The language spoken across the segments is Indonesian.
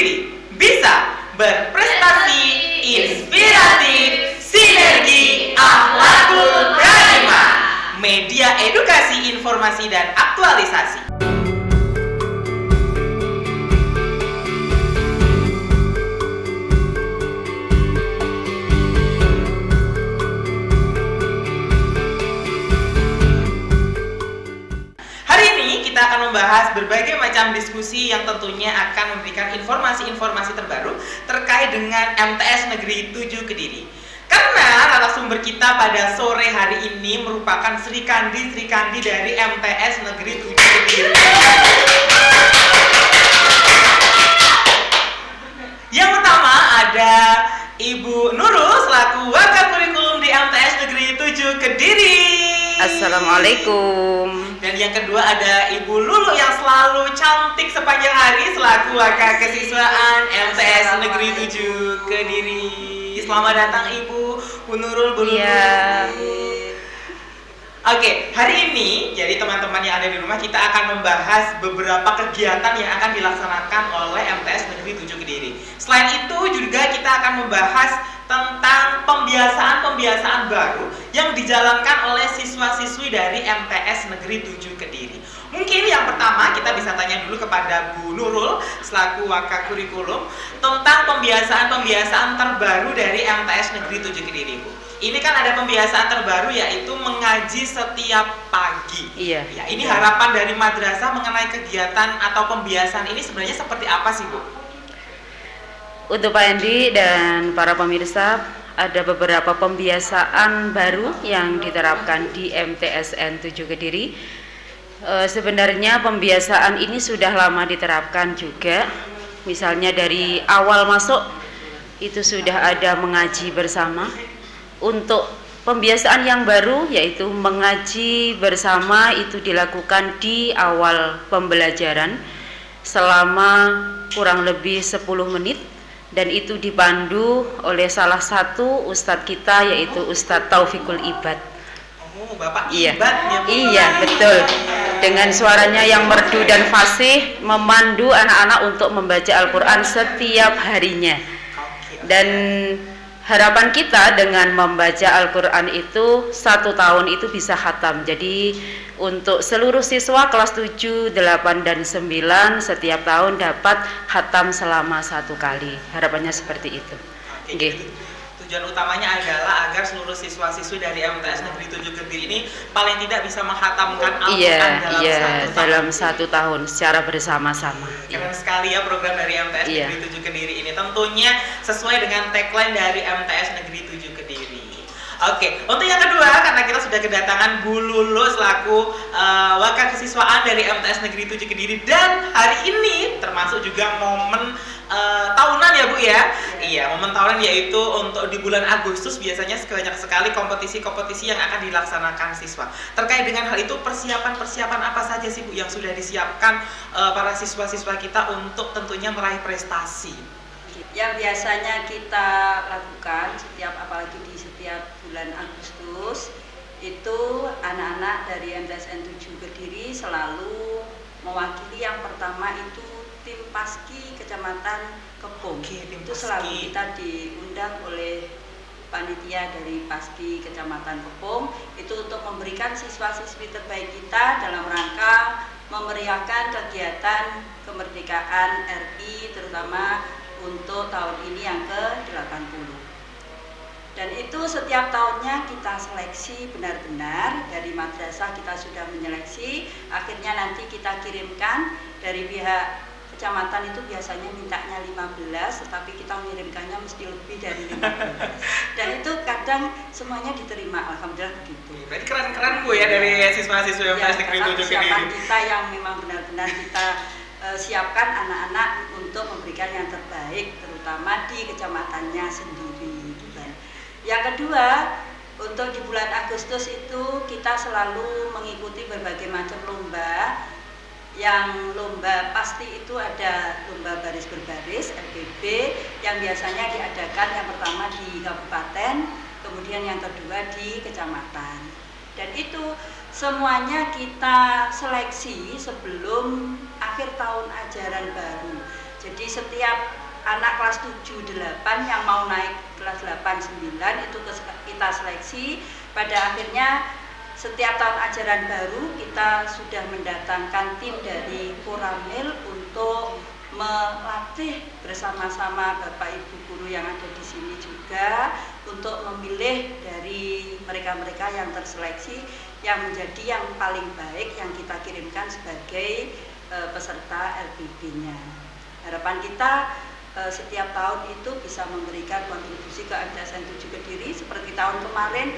diri, bisa berprestasi, inspiratif, sinergi, akhlakul karimah. Media edukasi, informasi, dan aktualisasi. Kita akan membahas berbagai macam diskusi yang tentunya akan memberikan informasi-informasi terbaru terkait dengan MTS Negeri 7 Kediri. Karena narasumber kita pada sore hari ini merupakan Sri Kandi dari MTS Negeri 7 Kediri. Yang pertama ada Ibu Nurul selaku Wakakurikulum di MTS Negeri 7 Kediri. Assalamualaikum. Dan yang kedua ada Ibu Lulu yang selalu cantik sepanjang hari selaku Wakil Kesiswaan MTS Negeri 7 Kediri. Selamat datang Ibu Nurul, Bu Lulu. Iya. Oke, hari ini jadi teman-teman yang ada di rumah kita akan membahas beberapa kegiatan yang akan dilaksanakan oleh MTS Negeri 7 Kediri. Selain itu juga kita akan membahas tentang pembiasaan baru yang dijalankan oleh siswa-siswi dari MTS Negeri 7 Kediri. Mungkin yang pertama kita bisa tanya dulu kepada Bu Nurul selaku Wakakurikulum tentang pembiasaan terbaru dari MTS Negeri 7 Kediri, Bu. Ini kan ada pembiasaan terbaru yaitu mengaji setiap pagi. Iya. Ya, ini harapan dari madrasah mengenai kegiatan atau pembiasaan ini sebenarnya seperti apa sih, Bu? Untuk Pak Andi dan para pemirsa, ada beberapa pembiasaan baru yang diterapkan di MTSN 7 Kediri. Sebenarnya pembiasaan ini sudah lama diterapkan juga. Misalnya dari awal masuk itu sudah ada mengaji bersama. Untuk pembiasaan yang baru yaitu mengaji bersama itu dilakukan di awal pembelajaran selama kurang lebih 10 menit. Dan itu dipandu oleh salah satu ustadz kita yaitu Ustadz Taufikul Ibad. Oh, Bapak Iya. Ibad ya, Bu? Iya, betul. Dengan suaranya yang merdu dan fasih memandu anak-anak untuk membaca Al-Quran setiap harinya. Dan harapan kita dengan membaca Al-Quran itu 1 tahun itu bisa khatam. Jadi untuk seluruh siswa kelas 7, 8, dan 9 setiap tahun dapat khatam selama 1 kali. Harapannya seperti itu. Oke, tujuan utamanya adalah agar seluruh siswa-siswi dari MTS Negeri 7 Kediri ini paling tidak bisa menghatamkan Al-Quran dalam 1 tahun secara bersama-sama. Keren sekali ya program dari MTS Negeri 7 Kediri ini. Tentunya sesuai dengan tagline dari MTS Negeri 7 Kediri. Oke, untuk yang kedua, karena kita sudah kedatangan Bu Lulu selaku Wakil Kesiswaan dari MTS Negeri 7 Kediri, dan hari ini termasuk juga momen tahunan ya Bu ya. Iya, momen tahunan yaitu untuk di bulan Agustus biasanya banyak sekali kompetisi-kompetisi yang akan dilaksanakan siswa. Terkait dengan hal itu, persiapan apa saja sih Bu yang sudah disiapkan para siswa-siswa kita untuk tentunya meraih prestasi? Yang biasanya kita lakukan apalagi di setiap bulan Agustus itu anak-anak dari MTSN 7 Kediri selalu mewakili. Yang pertama itu tim Paski Kecamatan Kepung. Itu selalu kita diundang oleh panitia dari Paski Kecamatan Kepung itu untuk memberikan siswa-siswi terbaik kita dalam rangka memeriahkan kegiatan kemerdekaan RI, terutama untuk tahun ini yang ke-80. Dan itu setiap tahunnya kita seleksi benar-benar, dari madrasah kita sudah menyeleksi, akhirnya nanti kita kirimkan dari pihak kecamatan. Itu biasanya mintanya 15, tetapi kita mengirimkannya mesti lebih dari 15. Dan itu kadang semuanya diterima, alhamdulillah begitu. Berarti keren-keren Bu ya dari siswa-siswa MTS Negeri 7 Kediri. Persiapan kita yang memang benar-benar kita siapkan anak-anak untuk memberikan yang terbaik, terutama di kecamatannya sendiri. Yang kedua, untuk di bulan Agustus itu kita selalu mengikuti berbagai macam lomba. Yang lomba pasti itu ada lomba baris berbaris LBB yang biasanya diadakan yang pertama di kabupaten, kemudian yang kedua di kecamatan. Dan itu semuanya kita seleksi sebelum akhir tahun ajaran baru. Jadi setiap anak kelas 7, 8 yang mau naik kelas 8, 9 itu kita seleksi. Pada akhirnya setiap tahun ajaran baru kita sudah mendatangkan tim dari Koramil untuk melatih bersama-sama Bapak Ibu guru yang ada di sini juga untuk memilih dari mereka-mereka yang terseleksi yang menjadi yang paling baik yang kita kirimkan sebagai peserta LPB-nya. Harapan kita setiap tahun itu bisa memberikan kontribusi ke MTSN 7 Kediri. Seperti tahun kemarin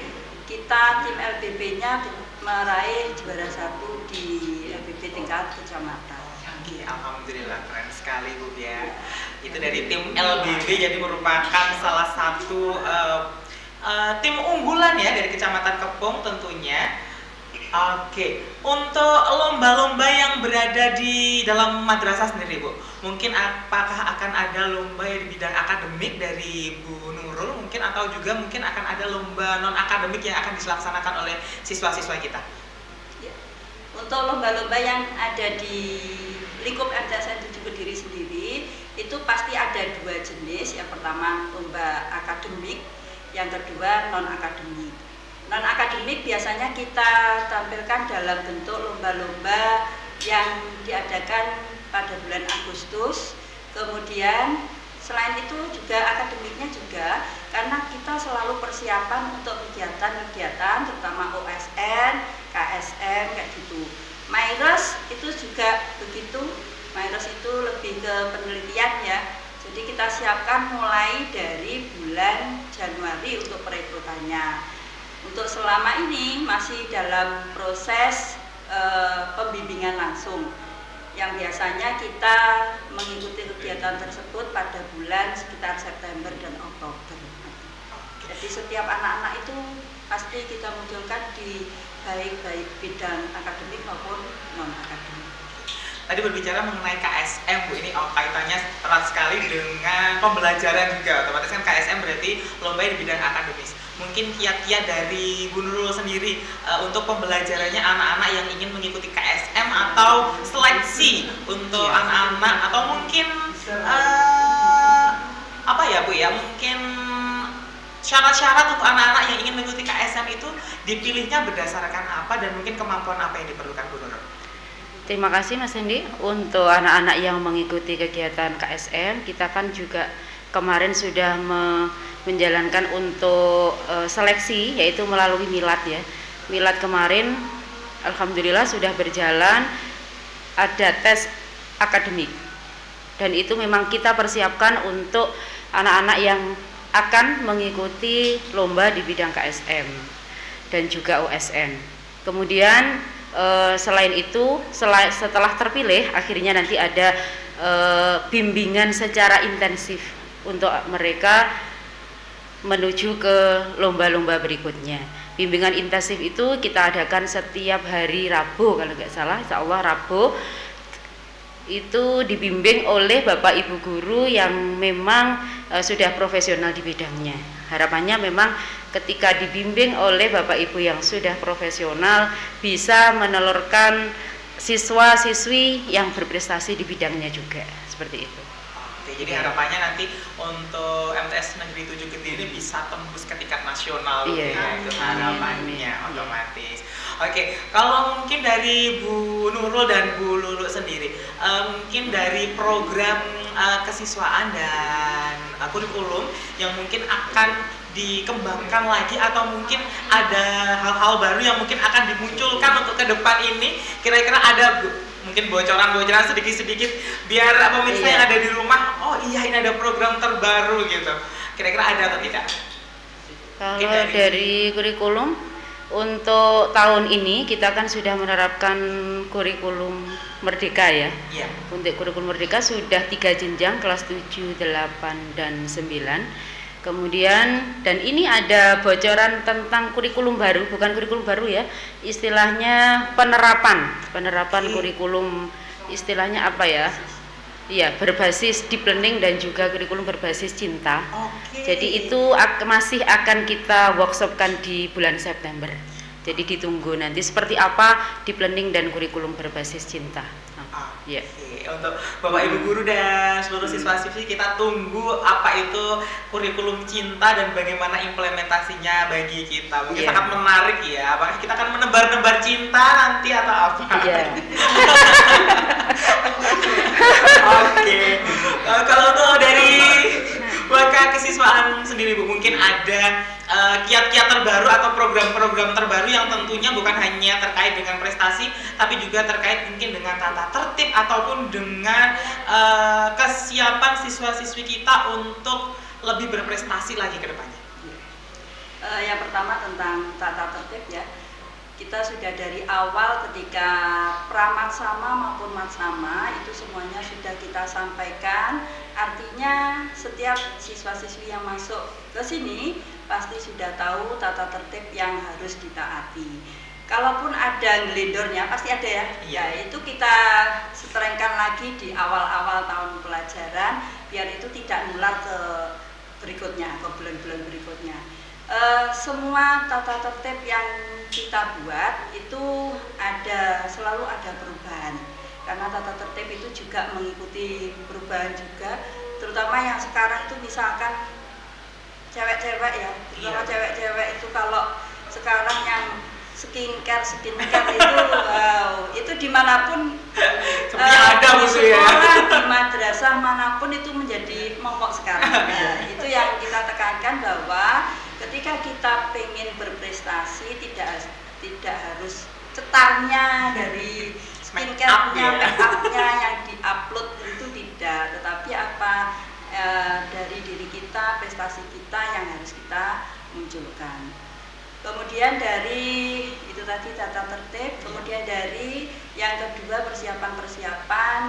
kita tim LPB-nya meraih juara 1 di LPB tingkat kecamatan. Oke, alhamdulillah, keren sekali Bu ya. Itu dari tim LBB, jadi merupakan salah satu tim unggulan ya dari Kecamatan Kepung tentunya. Oke, untuk lomba-lomba yang berada di dalam madrasah sendiri Bu, mungkin apakah akan ada lomba di bidang akademik dari Bu Nurul mungkin, atau juga mungkin akan ada lomba non akademik yang akan dilaksanakan oleh siswa-siswa kita? Ya. Untuk lomba-lomba yang ada di lingkup MTSN 7 Kediri sendiri itu pasti ada 2 jenis. Yang pertama lomba akademik, yang kedua non akademik. Non akademik biasanya kita tampilkan dalam bentuk lomba-lomba yang diadakan pada bulan Agustus. Kemudian selain itu juga akademiknya juga, karena kita selalu persiapan untuk kegiatan-kegiatan terutama OSN, KSM kayak gitu. Maires itu juga begitu. Maires itu lebih ke penelitian ya. Jadi kita siapkan mulai dari bulan Januari untuk perekrutannya. Untuk selama ini masih dalam proses pembimbingan langsung yang biasanya kita mengikuti kegiatan tersebut pada bulan sekitar September dan Oktober. Jadi setiap anak-anak itu pasti kita munculkan di baik bidang akademik maupun non akademik. Tadi berbicara mengenai KSM Bu, ini kaitannya erat sekali dengan pembelajaran juga. Otomatis kan KSM berarti lomba di bidang akademis. Mungkin kiat-kiat dari Bu Nurul sendiri untuk pembelajarannya anak-anak yang ingin mengikuti KSM atau seleksi untuk anak-anak, atau mungkin apa ya Bu ya, mungkin syarat-syarat untuk anak-anak yang ingin mengikuti KSM itu dipilihnya berdasarkan apa dan mungkin kemampuan apa yang diperlukan Bu Nurul? Terima kasih Mas Hendi. Untuk anak-anak yang mengikuti kegiatan KSM, kita kan juga kemarin sudah menjalankan untuk seleksi, yaitu melalui milad ya. Milad kemarin alhamdulillah sudah berjalan, ada tes akademik. Dan itu memang kita persiapkan untuk anak-anak yang akan mengikuti lomba di bidang KSM dan juga OSN. Kemudian selain itu, setelah terpilih, akhirnya nanti ada bimbingan secara intensif untuk mereka menuju ke lomba-lomba berikutnya. Bimbingan intensif itu kita adakan setiap hari Rabu kalau nggak salah, insya Allah Rabu. Itu dibimbing oleh Bapak Ibu guru yang memang sudah profesional di bidangnya. Harapannya memang ketika dibimbing oleh Bapak Ibu yang sudah profesional bisa menelurkan siswa-siswi yang berprestasi di bidangnya juga, seperti itu. Oke, jadi harapannya nanti untuk MTS Negeri 7 Kediri bisa tembus ke tingkat nasional. Iya. Itu harapannya otomatis. Oke, kalau mungkin dari Bu Nurul dan Bu Lulu sendiri, mungkin dari program kesiswaan dan kurikulum yang mungkin akan dikembangkan lagi, atau mungkin ada hal-hal baru yang mungkin akan dimunculkan untuk ke depan ini, kira-kira ada mungkin bocoran-bocoran sedikit-sedikit biar pemirsa yang ada di rumah, oh iya ini ada program terbaru gitu, kira-kira ada atau tidak? Kalau dari kurikulum untuk tahun ini kita kan sudah menerapkan kurikulum merdeka ya. Iya. Untuk kurikulum merdeka sudah 3 jenjang, kelas 7, 8 dan 9. Kemudian dan ini ada bocoran tentang kurikulum baru, bukan kurikulum baru ya, istilahnya penerapan kurikulum, istilahnya apa ya? Iya, berbasis deep learning dan juga kurikulum berbasis cinta. Jadi itu masih akan kita workshopkan di bulan September. Jadi ditunggu nanti seperti apa deep learning dan kurikulum berbasis cinta. Ya. Oke, untuk Bapak Ibu guru dan seluruh siswa-siswi kita tunggu apa itu kurikulum cinta dan bagaimana implementasinya bagi kita. Mungkin Iya. sangat menarik ya. Apakah kita akan menebar-nebar cinta nanti atau apa? Iya. Oke. Kalau untuk dari Waka Kesiswaan sendiri Bu, mungkin ada kiat-kiat terbaru atau program-program terbaru yang tentunya bukan hanya terkait dengan prestasi, tapi juga terkait mungkin dengan tata tertib ataupun dengan kesiapan siswa-siswi kita untuk lebih berprestasi lagi ke depannya. Yang pertama tentang tata tertib ya. Kita sudah dari awal ketika pramaksama maupun matsama itu semuanya sudah kita sampaikan. Artinya setiap siswa-siswi yang masuk ke sini pasti sudah tahu tata tertib yang harus ditaati. Kalaupun ada ngelindornya pasti ada ya. Iya. Ya itu kita seterengkan lagi di awal-awal tahun pelajaran biar itu tidak nular ke berikutnya, ke bulan-bulan berikutnya. Semua tata tertib yang kita buat itu selalu ada perubahan karena tata tertib itu juga mengikuti perubahan juga, terutama yang sekarang itu misalkan cewek-cewek ya, terutama Iya. cewek-cewek itu kalau sekarang yang skincare itu wow, itu dimanapun Sepertinya ada di musuh ya. sekolah, di madrasah manapun itu menjadi momok sekarang. Nah, itu yang kita tekankan bahwa ketika kita pengen berprestasi tidak harus cetarnya dari skincare-nya, make up-nya yang diupload itu tidak, tetapi dari diri kita, prestasi kita yang harus kita munculkan. Kemudian dari itu tadi tata tertib, kemudian dari yang kedua persiapan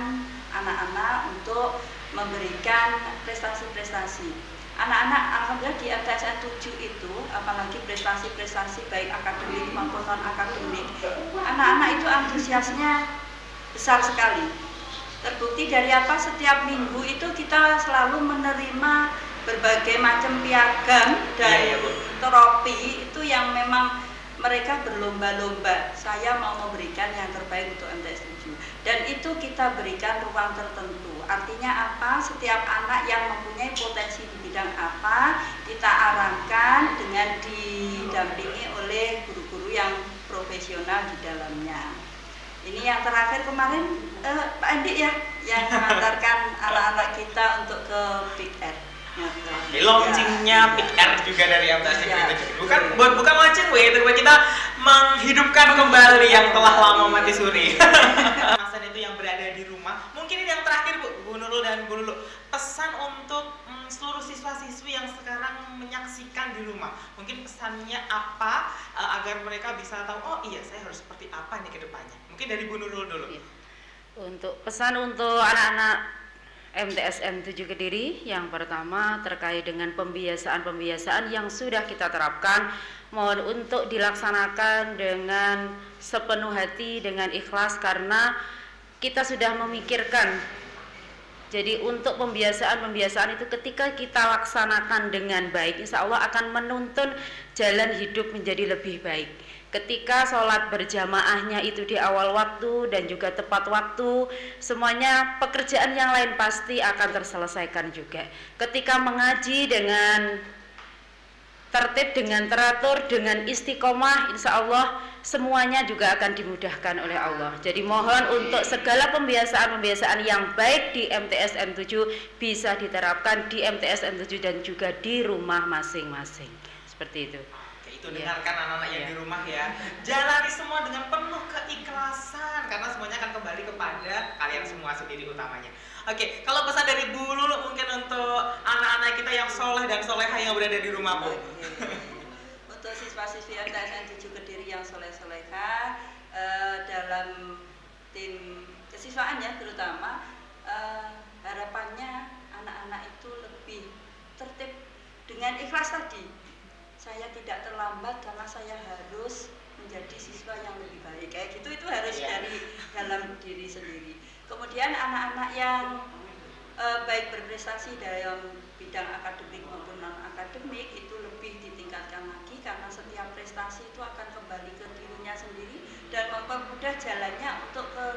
anak-anak untuk memberikan prestasi-prestasi. Anak-anak alhamdulillah di MTSN 7 itu apalagi prestasi-prestasi baik akademik maupun non akademik, anak-anak itu antusiasnya besar sekali. Terbukti dari apa? Setiap minggu itu kita selalu menerima berbagai macam piagam dan Iya, Bu. trofi itu yang memang mereka berlomba-lomba. Saya mau memberikan yang terbaik untuk MTS 7 dan itu kita berikan ruang tertentu. Artinya apa? Setiap anak yang mempunyai potensi di bidang apa kita arahkan dengan didampingi oleh guru-guru yang profesional di dalamnya. Ini yang terakhir kemarin Pak Andi ya yang mengantarkan anak-anak kita untuk ke Big Air. Oke, launchingnya Big Air juga dari MTS Ya. bukan launching itu kita menghidupkan kembali yang telah lama mati suri. Masan itu yang berada di rumah. Mungkin ini yang terakhir Bu Nurul dan Bu Lulu, pesan untuk seluruh siswa-siswi yang sekarang menyaksikan di rumah. Mungkin pesannya apa agar mereka bisa tahu oh iya saya harus seperti apa nih ke depannya. Mungkin dari Bu Nurul dulu. Iya. Untuk pesan untuk anak-anak MTSN 7 Kediri, yang pertama terkait dengan pembiasaan-pembiasaan yang sudah kita terapkan, mohon untuk dilaksanakan dengan sepenuh hati, dengan ikhlas karena kita sudah memikirkan. Jadi untuk pembiasaan-pembiasaan itu ketika kita laksanakan dengan baik, insya Allah akan menuntun jalan hidup menjadi lebih baik. Ketika sholat berjamaahnya itu di awal waktu dan juga tepat waktu, semuanya pekerjaan yang lain pasti akan terselesaikan juga. Ketika mengaji dengan tertib, dengan teratur, dengan istiqomah, insya Allah semuanya juga akan dimudahkan oleh Allah. Jadi mohon untuk segala pembiasaan-pembiasaan yang baik di MTSN 7 bisa diterapkan di MTSN 7 dan juga di rumah masing-masing. Seperti itu. Itu dengarkan anak-anak yang di rumah ya. Jalani semua dengan penuh keikhlasan karena semuanya akan kembali kepada kalian semua sendiri utamanya. Oke, kalau pesan dari Bu Lulu mungkin untuk anak-anak kita yang soleh dan soleha yang berada di rumah Bu. Untuk siswa-siswi MTSN 7 Kediri yang soleh-soleha dalam tim kesiswaan ya terutama harapannya anak-anak itu lebih tertib dengan ikhlas tadi. Saya tidak terlambat karena saya harus menjadi siswa yang lebih baik. Kayak gitu itu harus dari dalam diri sendiri. Kemudian anak-anak yang baik berprestasi dalam bidang akademik maupun non akademik itu lebih ditingkatkan lagi karena setiap prestasi itu akan kembali ke dirinya sendiri dan mempermudah jalannya untuk ke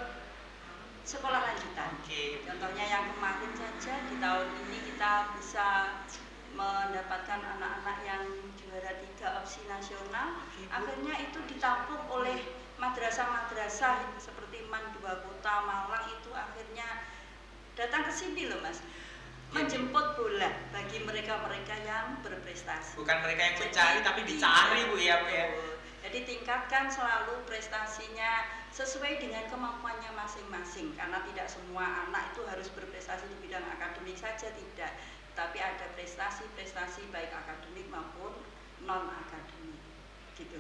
sekolah lanjutan. Oke. Contohnya yang kemarin saja di tahun ini kita bisa mendapatkan anak-anak yang juara 3 opsi nasional. Oke, Bu. Akhirnya itu ditampung oleh madrasah-madrasah seperti MAN 2 Kota Malang itu akhirnya datang ke sini loh Mas, menjemput bola bagi mereka-mereka yang berprestasi. Bukan mereka yang mencari tapi dicari Bu ya Bu ya. Jadi tingkatkan selalu prestasinya sesuai dengan kemampuannya masing-masing, karena tidak semua anak itu harus berprestasi di bidang akademik saja, tidak, tapi ada prestasi-prestasi baik akademik maupun non akademik gitu.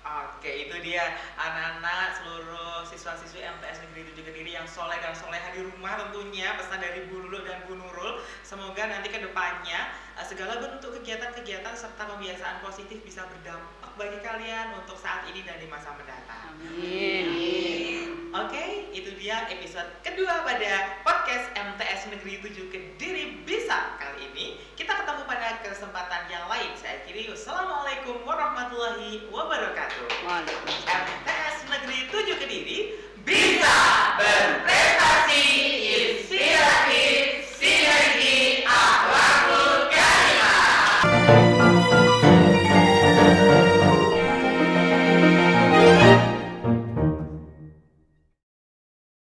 Oke, itu dia anak-anak seluruh siswa-siswi MTS Negeri 7 Kediri yang soleh dan soleha di rumah, tentunya pesan dari Bu Lulu dan Bu Nurul. Semoga nanti ke depannya segala bentuk kegiatan-kegiatan serta pembiasaan positif bisa berdampak bagi kalian untuk saat ini dan di masa mendatang. Amin. Oke, itu dia episode kedua pada podcast MTS Negeri 7 Kediri Bisa. Kali ini kita ketemu pada kesempatan yang lain. Saya akhiri, wassalamualaikum warahmatullahi wabarakatuh. Waalaikumsalam. MTS Negeri 7 Kediri bisa berprestasi, inspiratif, sinergi, akhlakul karimah.